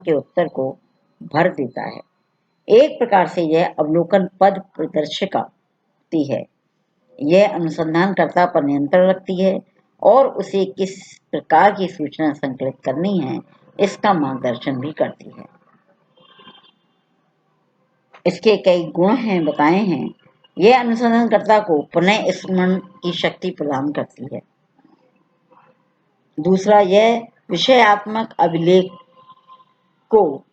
के उत्तर को भर देता है। एक प्रकार से यह अवलोकन पद प्रदर्शिका होती है। यह अनुसंधानकर्ता पर नियंत्रण रखती है और उसे किस प्रकार की सूचना संकलित करनी है इसका मार्गदर्शन भी करती है। इसके कई गुण बताए हैं। यह अनुसंधानकर्ता को पुनः स्मरण की शक्ति प्रदान करती है। दूसरा, यह विषयात्मक अभिलेख को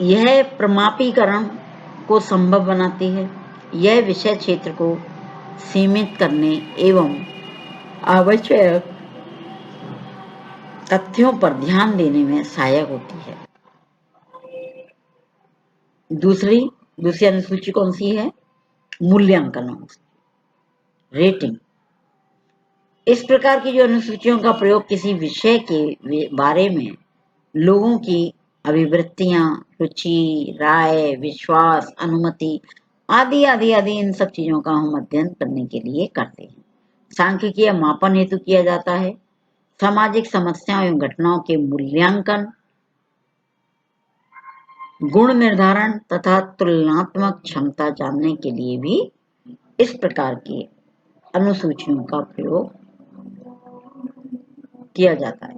यह प्रमापीकरण को संभव बनाती है। यह विषय क्षेत्र को सीमित करने एवं आवश्यक तथ्यों पर ध्यान देने में सहायक होती है। दूसरी अनुसूची कौन सी है? मूल्यांकन, रेटिंग। इस प्रकार की जो अनुसूचियों का प्रयोग किसी विषय के बारे में लोगों की अभिवृत्तियां, रुचि, राय, विश्वास, अनुमति आदि आदि आदि इन सब चीजों का हम अध्ययन करने के लिए करते हैं। सांख्यिकीय मापन हेतु किया जाता है। सामाजिक समस्याओं एवं घटनाओं के मूल्यांकन, गुण निर्धारण तथा तुलनात्मक क्षमता जानने के लिए भी इस प्रकार की अनुसूचियों का प्रयोग किया जाता है।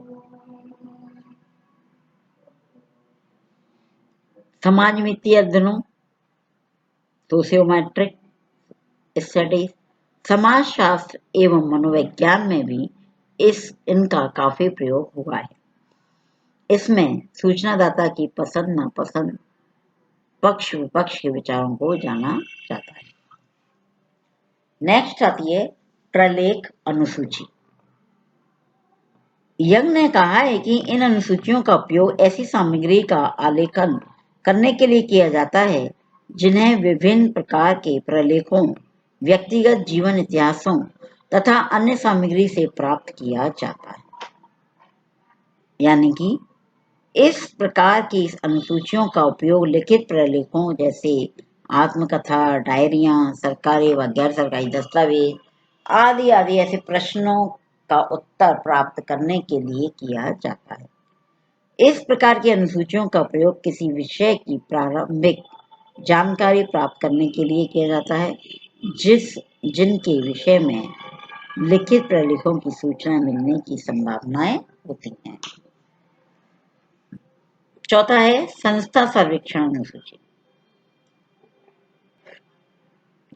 समाज वित्तीय अध्ययनों, सोशियोमेट्रिक स्टडीज, समाजशास्त्र एवं मनोविज्ञान में भी इनका काफी प्रयोग हुआ है। इसमें सूचनादाता की पसंद नापसंद, पक्ष विपक्ष के विचारों को जाना जाता है। नेक्स्ट आती है प्रलेख अनुसूची। यंग ने कहा है कि इन अनुसूचियों का उपयोग ऐसी सामग्री का आलेखन करने के लिए किया जाता है जिन्हें विभिन्न प्रकार के प्रलेखों, व्यक्तिगत जीवन इतिहासों तथा अन्य सामग्री से प्राप्त किया जाता है। यानी कि इस प्रकार की अनुसूचियों का उपयोग लिखित प्रलेखों जैसे आत्मकथा, डायरियां, सरकारी व गैर सरकारी दस्तावेज आदि आदि ऐसे प्रश्नों का उत्तर प्राप्त करने के लिए किया जाता है। इस प्रकार की अनुसूचियों का प्रयोग किसी विषय की प्रारंभिक जानकारी प्राप्त करने के लिए किया जाता है जिनके विषय में लिखित प्रलेखों की सूचना मिलने की संभावनाएं होती हैं। चौथा है संस्था सर्वेक्षण अनुसूची।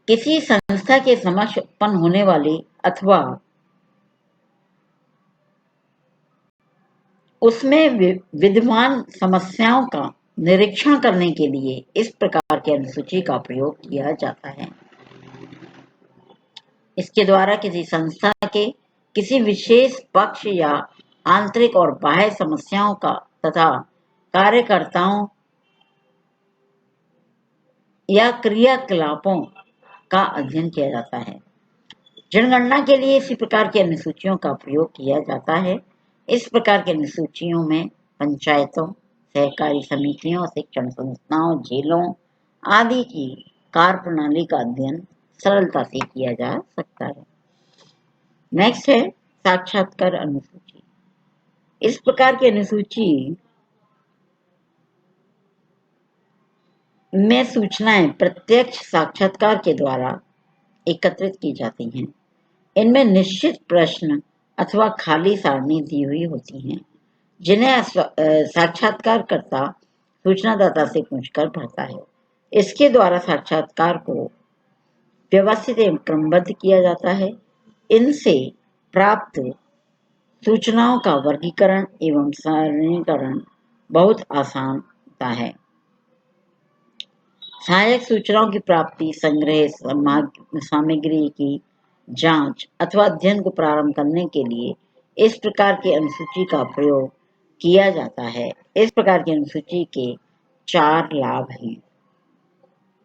किसी संस्था के समक्ष उत्पन्न होने वाली अथवा उसमें विद्यमान समस्याओं का निरीक्षण करने के लिए इस प्रकार की अनुसूची का प्रयोग किया जाता है। इसके द्वारा किसी संस्था के किसी विशेष पक्ष या आंतरिक और बाह्य समस्याओं का तथा कार्यकर्ताओं या क्रियाकलापों का अध्ययन किया जाता है। जनगणना के लिए इसी प्रकार की अनुसूचियों का प्रयोग किया जाता है। इस प्रकार की अनुसूचियों में पंचायतों, सहकारी समितियों, शिक्षण संस्थाओं, जेलों आदि की कार्यप्रणाली का अध्ययन सरलता से किया जा सकता है। नेक्स्ट है साक्षात्कार अनुसूची। इस प्रकार की अनुसूची में सूचनाएं प्रत्यक्ष साक्षात्कार के द्वारा एकत्रित की जाती हैं। इनमें निश्चित प्रश्न अथवा खाली सारणी दी हुई होती हैं जिन्हें साक्षात्कारकर्ता सूचनादाता से पूछकर भरता है। इसके द्वारा साक्षात्कार को व्यवस्थित एवं क्रमबद्ध किया जाता है। इनसे प्राप्त सूचनाओं का वर्गीकरण एवं सारणीकरण बहुत आसान होता है। सहायक सूचनाओं की प्राप्ति, संग्रह, सामग्री की जांच अथवा अध्ययन को प्रारंभ करने के लिए इस प्रकार की अनुसूची का प्रयोग किया जाता है। इस प्रकार की अनुसूची के 4 लाभ हैं।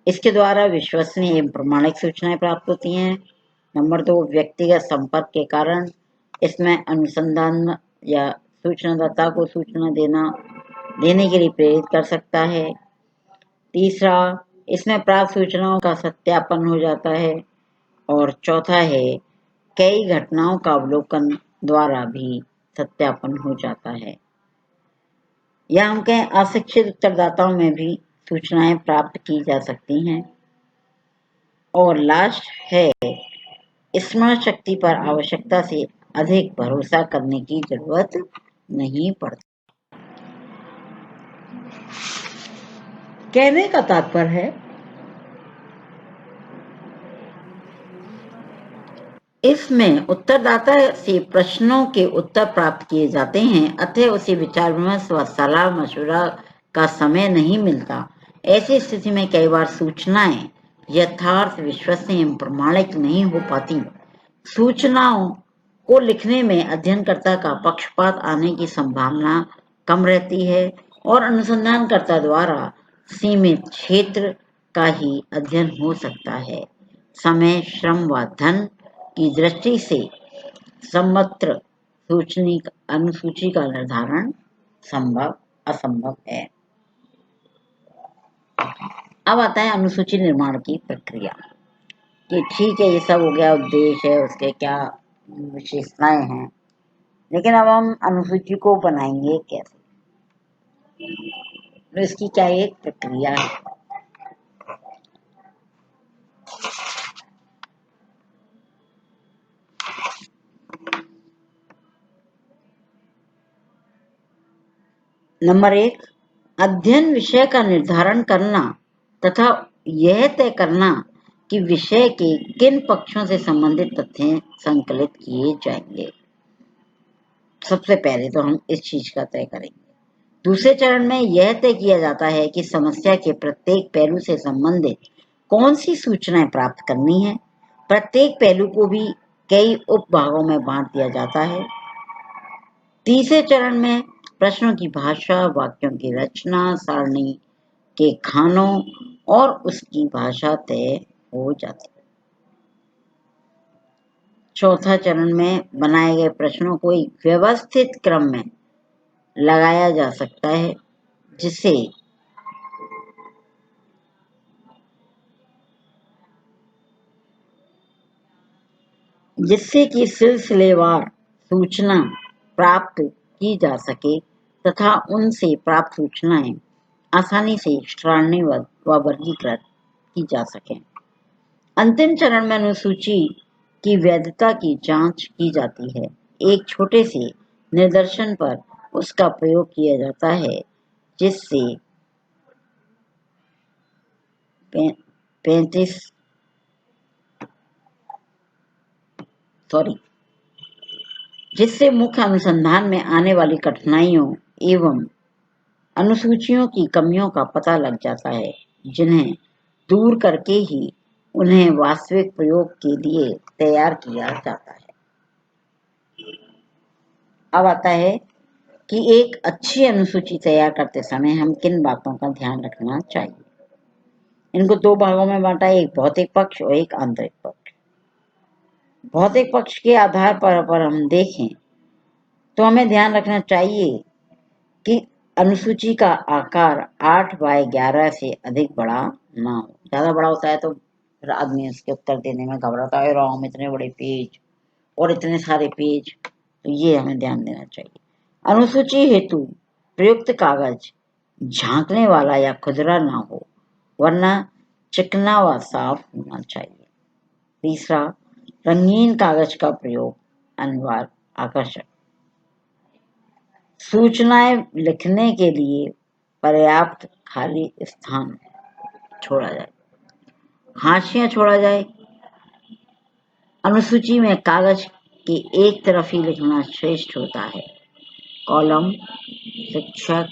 इसके द्वारा विश्वसनीय एवं प्रमाणिक सूचनाएं प्राप्त होती हैं। नंबर 2, व्यक्तिगत संपर्क के कारण इसमें अनुसंधान या सूचनादाता को सूचना देने के लिए प्रेरित कर सकता है। तीसरा, इसमें प्राप्त सूचनाओं का सत्यापन हो जाता है। और चौथा है कई घटनाओं का अवलोकन द्वारा भी सत्यापन हो जाता है। या हम कहें अशिक्षित उत्तरदाताओं में भी सूचनाएं प्राप्त की जा सकती हैं। और लास्ट है, स्मरण शक्ति पर आवश्यकता से अधिक भरोसा करने की जरूरत नहीं पड़ती। कहने का तात्पर्य है, इसमें उत्तरदाता से प्रश्नों के उत्तर प्राप्त किए जाते हैं, अतः उसे विचार विमर्श व सलाह मशवरा का समय नहीं मिलता। ऐसी स्थिति में कई बार सूचनाएं यथार्थ, विश्वसनीय एवं प्रमाणिक नहीं हो पाती। सूचनाओं को लिखने में अध्ययनकर्ता का पक्षपात आने की संभावना कम रहती है और अनुसंधानकर्ता द्वारा सीमित क्षेत्र का ही अध्ययन हो सकता है। समय, श्रम व धन की दृष्टि से समग्र अनुसूची का निर्धारण असंभव है। अब आता है अनुसूची निर्माण की प्रक्रिया, कि ठीक है ये सब हो गया, उद्देश्य है, उसके क्या विशेषताएं हैं, लेकिन अब हम अनुसूची को बनाएंगे कैसे, तो इसकी क्या एक प्रक्रिया है। नंबर 1, अध्ययन विषय का निर्धारण करना तथा यह तय करना कि विषय के किन पक्षों से संबंधित तथ्य संकलित किए जाएंगे। सबसे पहले तो हम इस चीज का तय करेंगे। दूसरे चरण में यह तय किया जाता है कि समस्या के प्रत्येक पहलू से संबंधित कौन सी सूचनाएं प्राप्त करनी है। प्रत्येक पहलू को भी कई उप भागों में बांट दिया जाता है। तीसरे चरण में प्रश्नों की भाषा, वाक्यों की रचना, सारणी के खानों और उसकी भाषा तय हो जाती है। चौथा चरण में बनाए गए प्रश्नों को एक व्यवस्थित क्रम में लगाया जा सकता है, जिससे कि सिलसिलेवार सूचना प्राप्त की जा सके तथा उनसे प्राप्त सूचनाएं आसानी से सारणीबद्ध व वर्गीकृत की जा सके। अंतिम चरण में अनुसूची की वैधता की जांच की जाती है। एक छोटे से निदर्शन पर उसका प्रयोग किया जाता है, जिससे मुख्य अनुसंधान में आने वाली कठिनाइयों एवं अनुसूचियों की कमियों का पता लग जाता है, जिन्हें दूर करके ही उन्हें वास्तविक प्रयोग के लिए तैयार किया जाता है। अब आता है कि एक अच्छी अनुसूची तैयार करते समय हम किन बातों का ध्यान रखना चाहिए। इनको दो भागों में बांटा है, एक भौतिक पक्ष और एक आंतरिक पक्ष। भौतिक पक्ष के आधार पर हम देखें तो हमें ध्यान रखना चाहिए कि अनुसूची का आकार 8x11 से अधिक बड़ा ना हो। ज्यादा बड़ा होता है तो फिर आदमी इसके उत्तर देने में घबराता है, राम इतने बड़े पेज और इतने सारे पेज, तो ये हमें ध्यान देना चाहिए। अनुसूची हेतु प्रयुक्त कागज झांकने वाला या खुरदरा ना हो, वरना चिकना व साफ होना चाहिए। तीसरा, रंगीन कागज का प्रयोग अनिवार्य, आकर्षक। सूचनाएं लिखने के लिए पर्याप्त खाली स्थान छोड़ा जाए, हाशिया छोड़ा जाए। अनुसूची में कागज के एक तरफ ही लिखना श्रेष्ठ होता है। कॉलम, शिक्षक,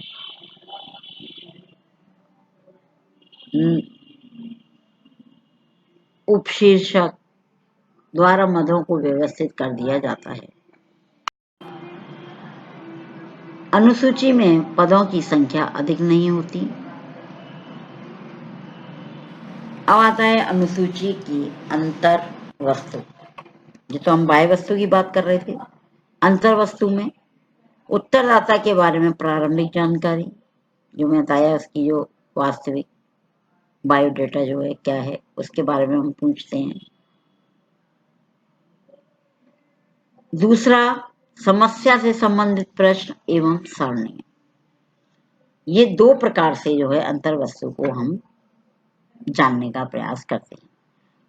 उपशीर्षक द्वारा मदों को व्यवस्थित कर दिया जाता है। अनुसूची में पदों की संख्या अधिक नहीं होती। अब आता है अनुसूची की अंतर वस्तु, जो तो हम बाह्य वस्तु की बात कर रहे थे। अंतर वस्तु में उत्तरदाता के बारे में प्रारंभिक जानकारी, जो मैं बताया उसकी जो वास्तविक बायोडेटा जो है क्या है, उसके बारे में हम पूछते हैं। दूसरा, समस्या से संबंधित प्रश्न एवं सारणी। ये दो प्रकार से जो है अंतर्वस्तु को हम जानने का प्रयास करते हैं।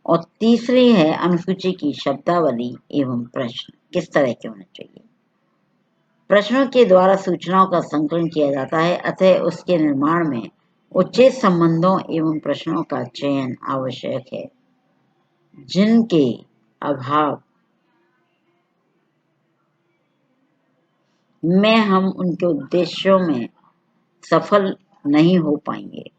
और तीसरी है अनुसूची की शब्दावली एवं प्रश्न किस तरह के होने चाहिए। प्रश्नों के द्वारा सूचनाओं का संकलन किया जाता है, अतः उसके निर्माण में उचित संबंधों एवं प्रश्नों का चयन आवश्यक है, जिनके अभाव में हम उनके उद्देश्यों में सफल नहीं हो पाएंगे।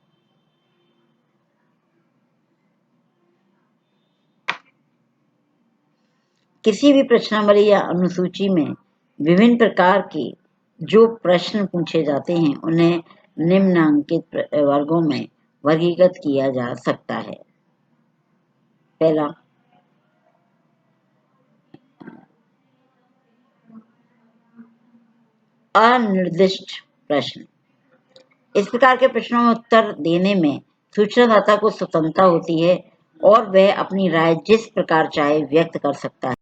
किसी भी प्रश्नावली या अनुसूची में विभिन्न प्रकार के जो प्रश्न पूछे जाते हैं उन्हें निम्नांकित वर्गों में वर्गीकृत किया जा सकता है। पहला, अनिर्दिष्ट प्रश्न। इस प्रकार के प्रश्नों में उत्तर देने में सूचनादाता को स्वतंत्रता होती है और वह अपनी राय जिस प्रकार चाहे व्यक्त कर सकता है।